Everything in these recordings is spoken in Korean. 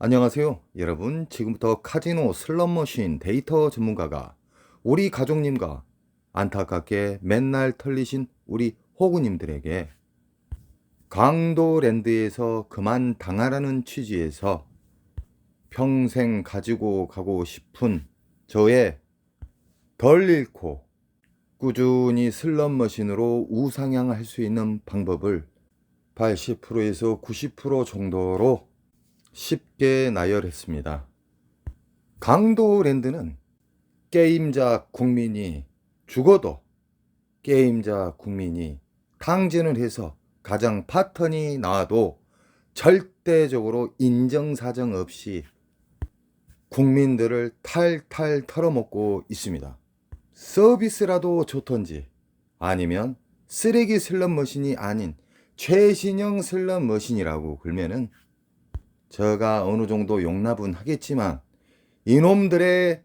안녕하세요. 여러분, 지금부터 카지노 슬롯머신 데이터 전문가가 우리 가족님과 안타깝게 맨날 털리신 우리 호구님들에게 강도랜드에서 그만 당하라는 취지에서 평생 가지고 가고 싶은 저의 덜 잃고 꾸준히 슬롯머신으로 우상향할 수 있는 방법을 80%에서 90% 정도로 쉽게 나열했습니다. 강도랜드는 게임자 국민이 죽어도 게임자 국민이 탕진을 해서 가장 파턴이 나와도 절대적으로 인정사정 없이 국민들을 탈탈 털어먹고 있습니다. 서비스라도 좋던지 아니면 쓰레기 슬롯머신이 아닌 최신형 슬롯머신이라고 걸면은 제가 어느 정도 용납은 하겠지만 이놈들의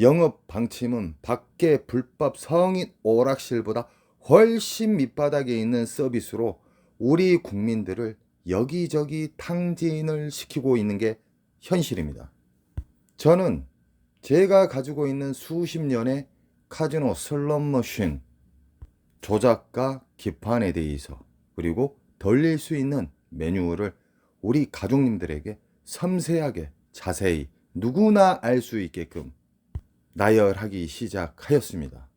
영업 방침은 밖에 불법 성인 오락실보다 훨씬 밑바닥에 있는 서비스로 우리 국민들을 여기저기 탕진을 시키고 있는 게 현실입니다. 저는 제가 가지고 있는 수십 년의 카지노 슬롯머신 조작과 기판에 대해서 그리고 돌릴 수 있는 매뉴얼을 우리 가족님들에게 섬세하게 자세히 누구나 알 수 있게끔 나열하기 시작하였습니다.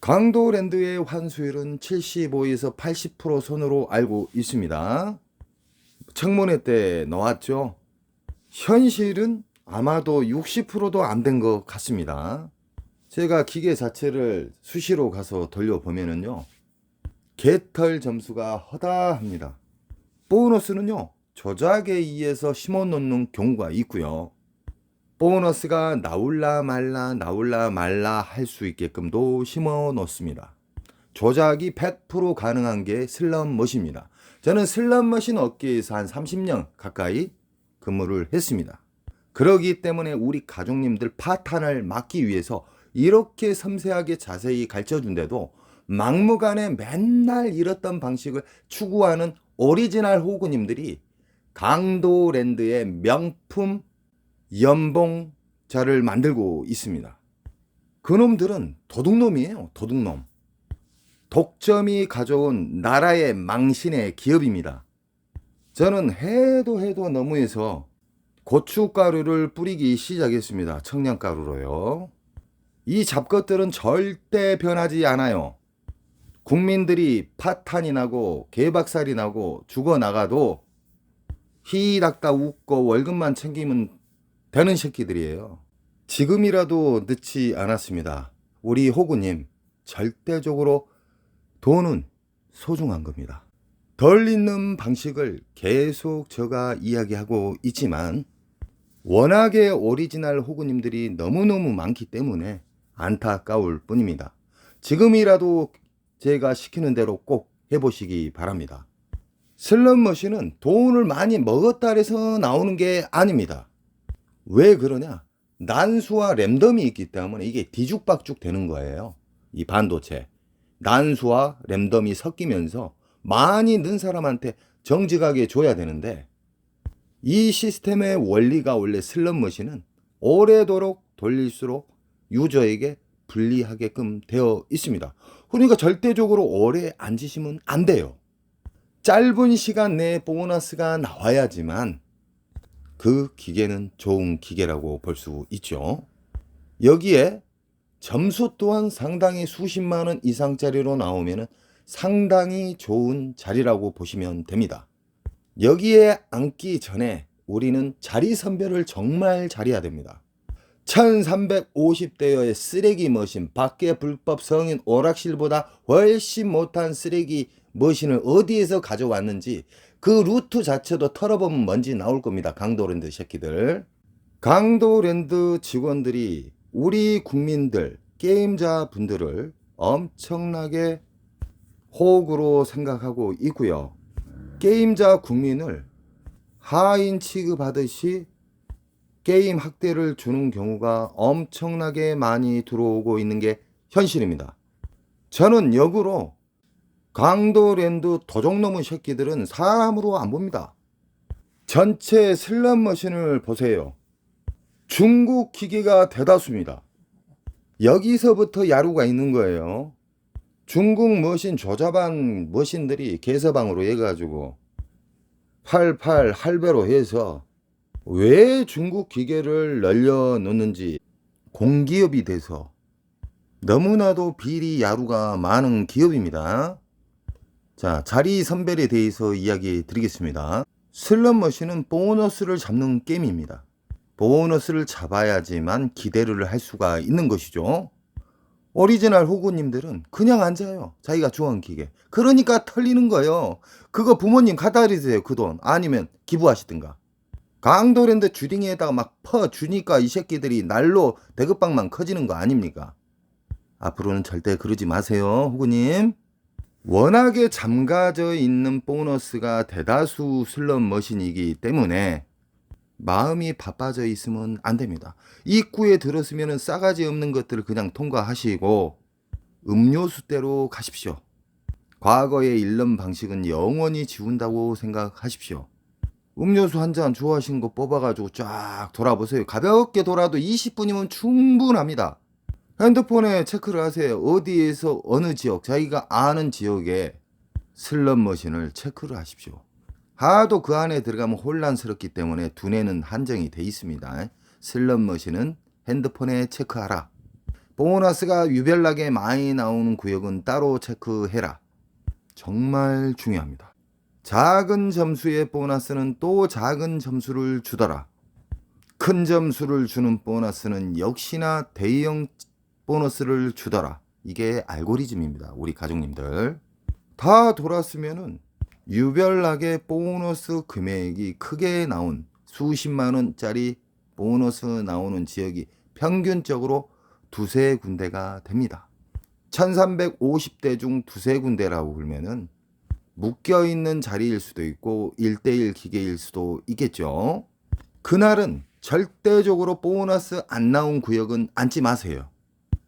강도랜드의 환수율은 75에서 80% 선으로 알고 있습니다. 청문회 때 나왔죠. 현실은 아마도 60%도 안 된 것 같습니다. 제가 기계 자체를 수시로 가서 돌려보면은요, 개털 점수가 허다합니다. 보너스는요, 조작에 의해서 심어놓는 경우가 있고요. 보너스가 나올라 말라 할 수 있게끔도 심어 놓습니다. 조작이 100% 가능한 게 슬롯머신입니다. 저는 슬롯머신 업계에서 한 30년 가까이 근무를 했습니다. 그러기 때문에 우리 가족님들 파탄을 막기 위해서 이렇게 섬세하게 자세히 가르쳐준데도 막무가내 맨날 이렇던 방식을 추구하는 오리지널 호구님들이 강도랜드의 명품 연봉자를 만들고 있습니다. 그놈들은 도둑놈이에요. 도둑놈. 독점이 가져온 나라의 망신의 기업입니다. 저는 해도 너무해서 고춧가루를 뿌리기 시작했습니다. 청량가루로요. 이 잡것들은 절대 변하지 않아요. 국민들이 파탄이 나고 개박살이 나고 죽어나가도 히닥다 웃고 월급만 챙기면 되는 새끼들이에요. 지금이라도 늦지 않았습니다. 우리 호구님, 절대적으로 돈은 소중한 겁니다. 덜 있는 방식을 계속 제가 이야기하고 있지만 워낙에 오리지널 호구님들이 너무너무 많기 때문에 안타까울 뿐입니다. 지금이라도 제가 시키는 대로 꼭 해보시기 바랍니다. 슬롯머신은 돈을 많이 먹었다 해서 나오는 게 아닙니다. 왜 그러냐? 난수와 랜덤이 있기 때문에 이게 뒤죽박죽 되는 거예요. 이 반도체. 난수와 랜덤이 섞이면서 많이 는 사람한테 정직하게 줘야 되는데 이 시스템의 원리가 원래 슬롯머신은 오래도록 돌릴수록 유저에게 불리하게끔 되어 있습니다. 그러니까 절대적으로 오래 앉으시면 안 돼요. 짧은 시간 내에 보너스가 나와야지만 그 기계는 좋은 기계라고 볼 수 있죠. 여기에 점수 또한 상당히 수십만 원 이상짜리로 나오면 상당히 좋은 자리라고 보시면 됩니다. 여기에 앉기 전에 우리는 자리 선별을 정말 잘해야 됩니다. 1350대여의 쓰레기 머신, 밖에 불법 성인 오락실보다 훨씬 못한 쓰레기 머신을 어디에서 가져왔는지 그 루트 자체도 털어보면 뭔지 나올 겁니다. 강도랜드 새끼들. 강도랜드 직원들이 우리 국민들, 게임자 분들을 엄청나게 호구로 생각하고 있고요. 게임자 국민을 하인 취급하듯이 게임 학대를 주는 경우가 엄청나게 많이 들어오고 있는 게 현실입니다. 저는 역으로 강도랜드 도적놈의 새끼들은 사람으로 안 봅니다. 전체 슬롯머신을 보세요. 중국 기계가 대다수입니다. 여기서부터 야루가 있는 거예요. 중국 머신 조잡한 머신들이 개서방으로 해가지고 88 할배로 해서 왜 중국 기계를 늘려놓는지 공기업이 돼서 너무나도 비리 야루가 많은 기업입니다. 자, 자리 선별에 대해서 이야기 드리겠습니다. 슬롯머신은 보너스를 잡는 게임입니다. 보너스를 잡아야지만 기대를 할 수가 있는 것이죠. 오리지널 호구님들은 그냥 앉아요. 자기가 좋아하는 기계. 그러니까 털리는 거예요. 그거 부모님 갖다 드리세요. 그 돈. 아니면 기부하시든가. 강도랜드 주딩에다가 막 퍼주니까 이 새끼들이 날로 대급방만 커지는 거 아닙니까? 앞으로는 절대 그러지 마세요. 호구님. 워낙에 잠가져 있는 보너스가 대다수 슬롯머신이기 때문에 마음이 바빠져 있으면 안 됩니다. 입구에 들었으면 싸가지 없는 것들을 그냥 통과하시고 음료수대로 가십시오. 과거의 잃는 방식은 영원히 지운다고 생각하십시오. 음료수 한 잔 좋아하시는 거 뽑아가지고 쫙 돌아보세요. 가볍게 돌아도 20분이면 충분합니다. 핸드폰에 체크를 하세요. 어디에서 어느 지역, 자기가 아는 지역에 슬롯머신을 체크를 하십시오. 하도 그 안에 들어가면 혼란스럽기 때문에 두뇌는 한정이 돼 있습니다. 슬롯머신은 핸드폰에 체크하라. 보너스가 유별나게 많이 나오는 구역은 따로 체크해라. 정말 중요합니다. 작은 점수의 보너스는 또 작은 점수를 주더라. 큰 점수를 주는 보너스는 역시나 대형 보너스를 주더라. 이게 알고리즘입니다. 우리 가족님들. 다 돌았으면은 유별나게 보너스 금액이 크게 나온 수십만 원짜리 보너스 나오는 지역이 평균적으로 두세 군데가 됩니다. 1350대 중 두세 군데라고 그러면은 묶여있는 자리일 수도 있고 1대1 기계일 수도 있겠죠. 그날은 절대적으로 보너스 안 나온 구역은 앉지 마세요.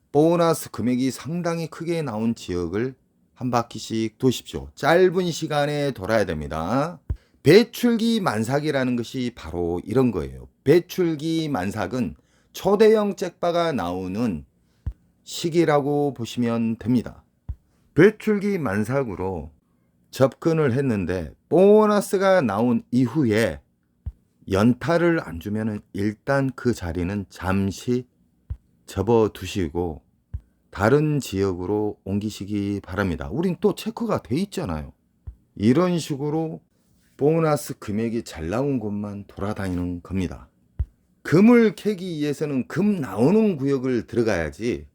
보너스 금액이 상당히 크게 나온 지역을 한 바퀴씩 도십시오. 짧은 시간에 돌아야 됩니다. 배출기 만삭이라는 것이 바로 이런 거예요. 배출기 만삭은 초대형 잭바가 나오는 시기라고 보시면 됩니다. 배출기 만삭으로 접근을 했는데 보너스가 나온 이후에 연타를 안 주면 일단 그 자리는 잠시 접어두시고 다른 지역으로 옮기시기 바랍니다. 우린 또 체크가 돼 있잖아요. 이런 식으로 보너스 금액이 잘 나온 곳만 돌아다니는 겁니다. 금을 캐기 위해서는 금 나오는 구역을 들어가야지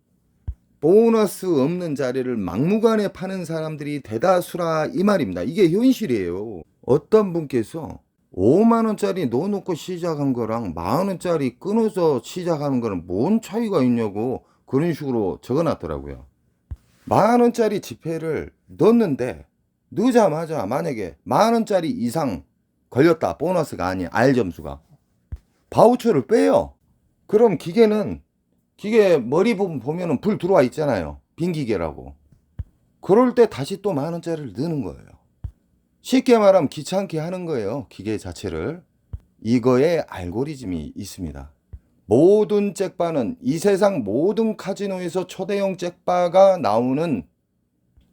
보너스 없는 자리를 막무가내 파는 사람들이 대다수라 이 말입니다. 이게 현실이에요. 어떤 분께서 5만원짜리 넣어놓고 시작한 거랑 만원짜리 끊어서 시작하는 거는 뭔 차이가 있냐고 그런 식으로 적어놨더라고요. 만원짜리 지폐를 넣었는데 넣자마자 만약에 만원짜리 이상 걸렸다. 보너스가 아닌 R점수가. 바우처를 빼요. 그럼 기계 머리 부분 보면은 불 들어와 있잖아요. 빈 기계라고. 그럴 때 다시 또 만원짜리를 넣는 거예요. 쉽게 말하면 귀찮게 하는 거예요. 기계 자체를. 이거에 알고리즘이 있습니다. 모든 잭바는 이 세상 모든 카지노에서 초대형 잭바가 나오는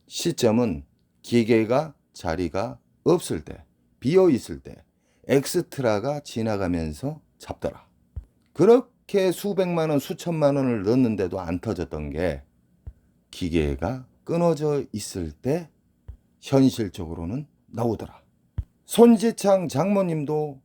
시점은 기계가 자리가 없을 때, 비어 있을 때 엑스트라가 지나가면서 잡더라. 그렇게 수백만 원, 수천만 원을 넣었는데도 안 터졌던 게 기계가 끊어져 있을 때 현실적으로는 나오더라. 손지창 장모님도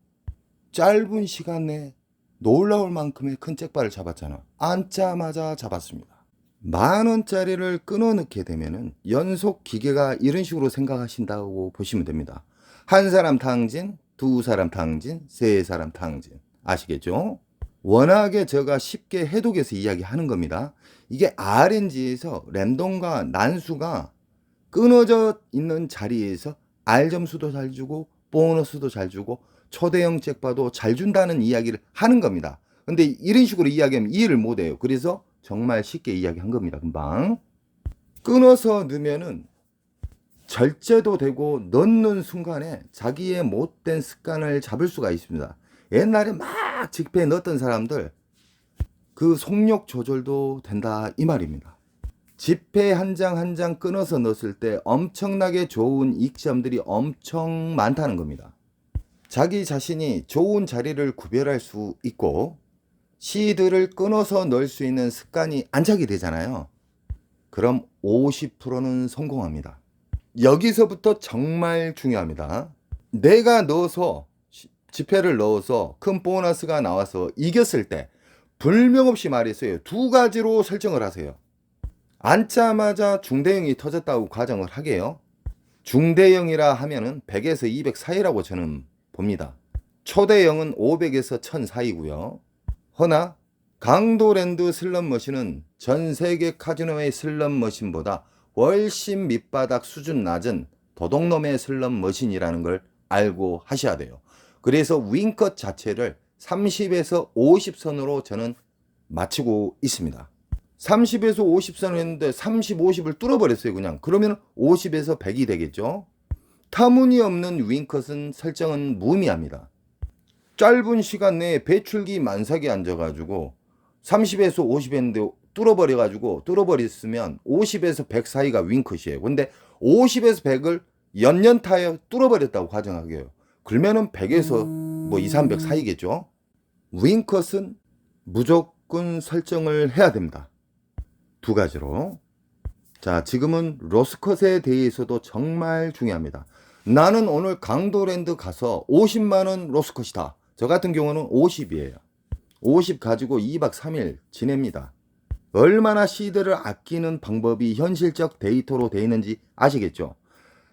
짧은 시간 내에 놀라울 만큼의 큰 잭바를 잡았잖아. 앉자마자 잡았습니다. 만원짜리를 끊어 넣게 되면은 연속 기계가 이런 식으로 생각하신다고 보시면 됩니다. 한 사람 탕진, 두 사람 탕진, 세 사람 탕진. 아시겠죠? 워낙에 제가 쉽게 해독해서 이야기하는 겁니다. 이게 RNG에서 랜덤과 난수가 끊어져 있는 자리에서 R점수도 잘 주고 보너스도 잘 주고 초대형 잭바도 잘 준다는 이야기를 하는 겁니다. 근데 이런 식으로 이야기하면 이해를 못해요. 그래서 정말 쉽게 이야기한 겁니다. 금방 끊어서 넣으면은 절제도 되고 넣는 순간에 자기의 못된 습관을 잡을 수가 있습니다. 옛날에 막 지폐에 넣었던 사람들 그 속력 조절도 된다 이 말입니다. 지폐 한 장 한 장 끊어서 넣었을 때 엄청나게 좋은 이점들이 엄청 많다는 겁니다. 자기 자신이 좋은 자리를 구별할 수 있고 시드를 끊어서 넣을 수 있는 습관이 안착이 되잖아요. 그럼 50%는 성공합니다. 여기서부터 정말 중요합니다. 내가 넣어서 지폐를 넣어서 큰 보너스가 나와서 이겼을 때 불명없이 말했어요. 두 가지로 설정을 하세요. 앉자마자 중대형이 터졌다고 가정을 하게요. 중대형이라 하면은 100에서 200 사이라고 저는 봅니다. 초대형은 500에서 1000 사이고요. 허나 강도랜드 슬롯머신은 전 세계 카지노의 슬롯머신보다 훨씬 밑바닥 수준 낮은 도둑놈의 슬롯머신이라는 걸 알고 하셔야 돼요. 그래서 윙컷 자체를 30에서 50선으로 저는 맞추고 있습니다. 30에서 50선을 했는데 30, 50을 뚫어버렸어요 그냥. 그러면 50에서 100이 되겠죠. 터무니없는 윙컷은 설정은 무의미합니다. 짧은 시간 내에 배출기 만삭에 앉아가지고 30에서 50 했는데 뚫어버렸으면 50에서 100 사이가 윙컷이에요. 근데 50에서 100을 연연타에 뚫어버렸다고 가정하게요. 그러면은 100에서 뭐 2, 300 사이겠죠. 윙컷은 무조건 설정을 해야 됩니다. 두 가지로. 자, 지금은 로스컷에 대해서도 정말 중요합니다. 나는 오늘 강도랜드 가서 50만원 로스컷이다. 저 같은 경우는 50이에요. 50 가지고 2박 3일 지냅니다. 얼마나 시드를 아끼는 방법이 현실적 데이터로 되어 있는지 아시겠죠?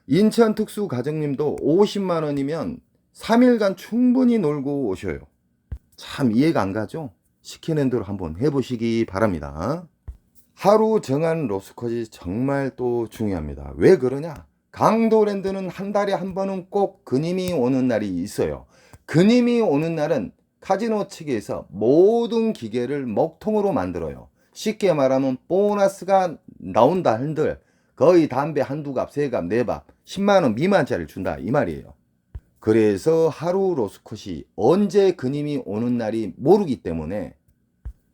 인천 특수 가정님도 50만원이면 3일간 충분히 놀고 오셔요. 참 이해가 안 가죠? 시키는 대로 한번 해보시기 바랍니다. 하루 정한 로스컷이 정말 또 중요합니다. 왜 그러냐? 강도랜드는 한 달에 한 번은 꼭 그님이 오는 날이 있어요. 그님이 오는 날은 카지노 측에서 모든 기계를 먹통으로 만들어요. 쉽게 말하면 보너스가 나온다 한들 거의 담배 한두 갑, 세 갑, 네 갑, 10만원 미만짜리를 준다 이 말이에요. 그래서 하루 로스컷이 언제 그님이 오는 날이 모르기 때문에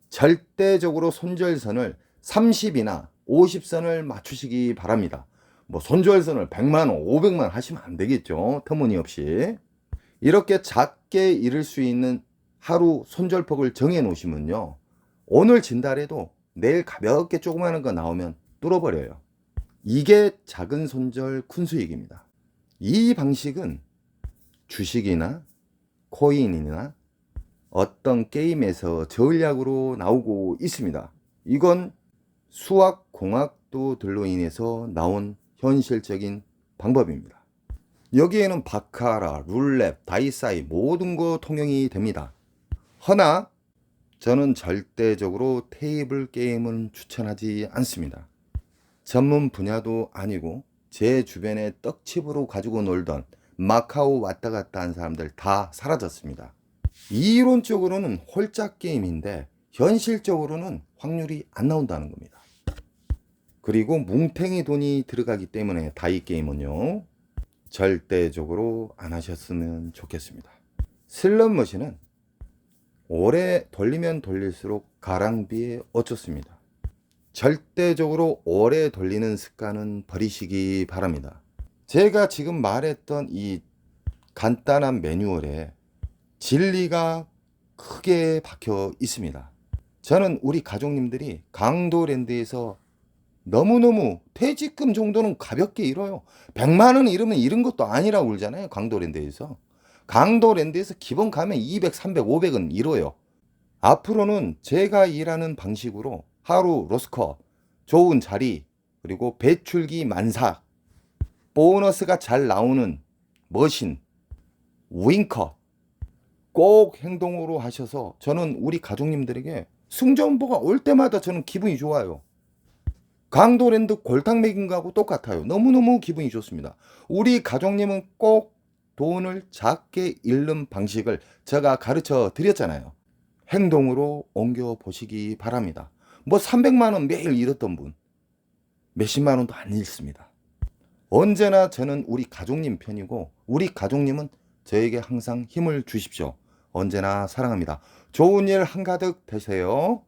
절대적으로 손절선을 30이나 50선을 맞추시기 바랍니다. 뭐 손절선을 100만원, 500만원 하시면 안 되겠죠. 터무니없이. 이렇게 작게 잃을 수 있는 하루 손절폭을 정해 놓으시면요. 오늘 진달래도 내일 가볍게 조그마한 거 나오면 뚫어버려요. 이게 작은 손절 큰 수익입니다. 이 방식은 주식이나 코인이나 어떤 게임에서 전략으로 나오고 있습니다. 이건 수학, 공학도들로 인해서 나온 현실적인 방법입니다. 여기에는 바카라, 룰렛, 다이사이 모든 거 통용이 됩니다. 허나 저는 절대적으로 테이블 게임은 추천하지 않습니다. 전문 분야도 아니고 제 주변에 떡칩으로 가지고 놀던 마카오 왔다 갔다 한 사람들 다 사라졌습니다. 이론적으로는 홀짝 게임인데 현실적으로는 확률이 안 나온다는 겁니다. 그리고 뭉탱이 돈이 들어가기 때문에 다이 게임은요. 절대적으로 안 하셨으면 좋겠습니다. 슬롯머신은 오래 돌리면 돌릴수록 가랑비에 어쩌습니다. 절대적으로 오래 돌리는 습관은 버리시기 바랍니다. 제가 지금 말했던 이 간단한 매뉴얼에 진리가 크게 박혀 있습니다. 저는 우리 가족님들이 강도랜드에서 너무너무 퇴직금 정도는 가볍게 잃어요. 100만원 잃으면 잃은 것도 아니라고 그러잖아요. 강도랜드에서. 강도랜드에서 기본 가면 200, 300, 500은 잃어요. 앞으로는 제가 일하는 방식으로 하루 로스컷, 좋은 자리, 그리고 배출기 만삭, 보너스가 잘 나오는 머신, 윙컷 꼭 행동으로 하셔서 저는 우리 가족님들에게 승전보가 올 때마다 저는 기분이 좋아요. 강도랜드 골탕 먹인 거하고 똑같아요. 너무너무 기분이 좋습니다. 우리 가족님은 꼭 돈을 작게 잃는 방식을 제가 가르쳐 드렸잖아요. 행동으로 옮겨 보시기 바랍니다. 뭐 300만원 매일 잃었던 분 몇십만 원도 안 잃습니다. 언제나 저는 우리 가족님 편이고 우리 가족님은 저에게 항상 힘을 주십시오. 언제나 사랑합니다. 좋은 일 한가득 되세요.